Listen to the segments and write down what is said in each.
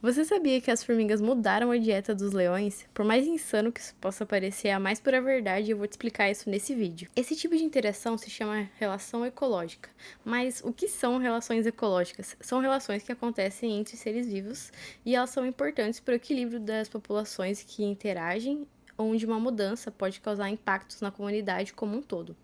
Você sabia que as formigas mudaram a dieta dos leões? Por mais insano que isso possa parecer, é a mais pura verdade e eu vou te explicar isso nesse vídeo. Esse tipo de interação se chama relação ecológica. Mas o que são relações ecológicas? São relações que acontecem entre seres vivos e elas são importantes para o equilíbrio das populações que interagem, onde uma mudança pode causar impactos na comunidade como um todo.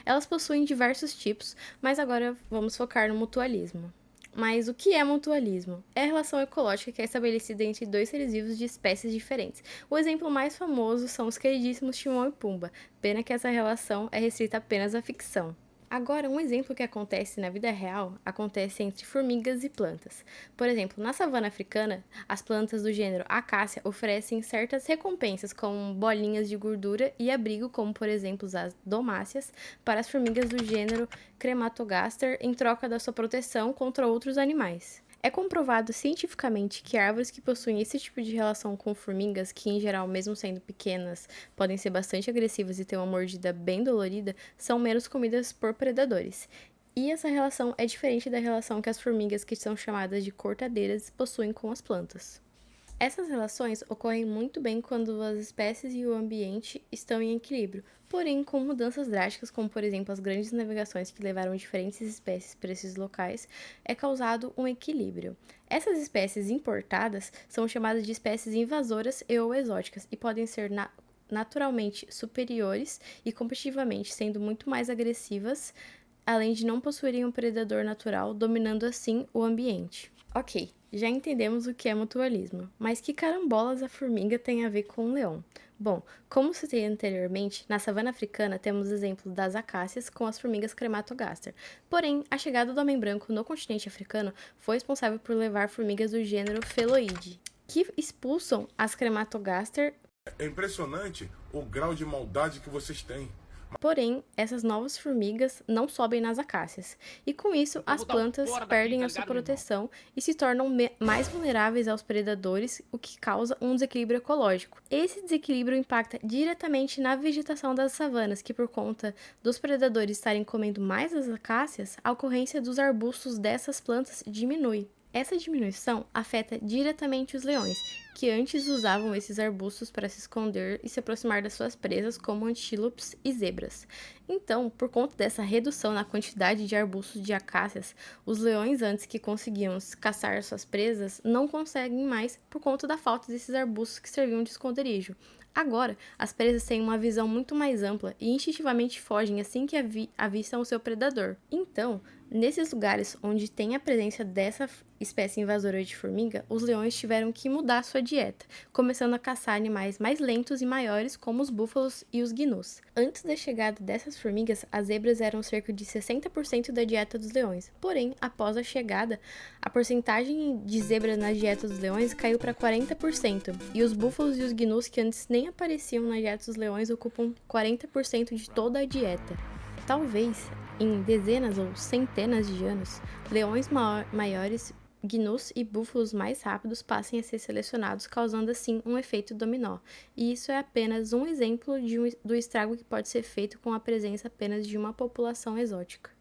Elas possuem diversos tipos, mas agora vamos focar no mutualismo. Mas o que é mutualismo? É a relação ecológica que é estabelecida entre dois seres vivos de espécies diferentes. O exemplo mais famoso são os queridíssimos Timão e Pumba, pena que essa relação é restrita apenas à ficção. Agora, um exemplo que acontece na vida real acontece entre formigas e plantas. Por exemplo, na savana africana, as plantas do gênero Acácia oferecem certas recompensas, como bolinhas de gordura e abrigo, como por exemplo as domáceas, para as formigas do gênero Crematogaster em troca da sua proteção contra outros animais. É comprovado cientificamente que árvores que possuem esse tipo de relação com formigas, que em geral, mesmo sendo pequenas, podem ser bastante agressivas e ter uma mordida bem dolorida, são menos comidas por predadores. E essa relação é diferente da relação que as formigas, que são chamadas de cortadeiras, possuem com as plantas. Essas relações ocorrem muito bem quando as espécies e o ambiente estão em equilíbrio, porém, com mudanças drásticas, como por exemplo as grandes navegações que levaram diferentes espécies para esses locais, é causado um equilíbrio. Essas espécies importadas são chamadas de espécies invasoras e ou exóticas e podem ser naturalmente superiores e competitivamente sendo muito mais agressivas, além de não possuírem um predador natural, dominando assim o ambiente. Ok, já entendemos o que é mutualismo, mas que carambolas a formiga tem a ver com o leão? Bom, como citei anteriormente, na savana africana temos exemplos das acácias com as formigas Crematogaster. Porém, a chegada do homem branco no continente africano foi responsável por levar formigas do gênero Feloide, que expulsam as Crematogaster. É impressionante o grau de maldade que vocês têm. Porém, essas novas formigas não sobem nas acácias, e com isso Eu as vou dar um plantas fora daqui, perdem tá a sua ligado, meu irmão? proteção e se tornam mais vulneráveis aos predadores, o que causa um desequilíbrio ecológico. Esse desequilíbrio impacta diretamente na vegetação das savanas, que por conta dos predadores estarem comendo mais as acácias, a ocorrência dos arbustos dessas plantas diminui. Essa diminuição afeta diretamente os leões, que antes usavam esses arbustos para se esconder e se aproximar das suas presas, como antílopes e zebras. Então, por conta dessa redução na quantidade de arbustos de acácias, os leões antes que conseguiam caçar suas presas não conseguem mais por conta da falta desses arbustos que serviam de esconderijo. Agora, as presas têm uma visão muito mais ampla e instintivamente fogem assim que avistam o seu predador. Então, nesses lugares onde tem a presença dessa espécie invasora de formiga, os leões tiveram que mudar sua dieta, começando a caçar animais mais lentos e maiores, como os búfalos e os gnus. Antes da chegada dessas formigas, as zebras eram cerca de 60% da dieta dos leões. Porém, após a chegada, a porcentagem de zebras na dieta dos leões caiu para 40%, e os búfalos e os gnus, que antes nem apareciam na dieta dos leões, ocupam 40% de toda a dieta. Talvez, em dezenas ou centenas de anos, leões maiores, gnus e búfalos mais rápidos passem a ser selecionados, causando assim um efeito dominó. E isso é apenas um exemplo do estrago que pode ser feito com a presença apenas de uma população exótica.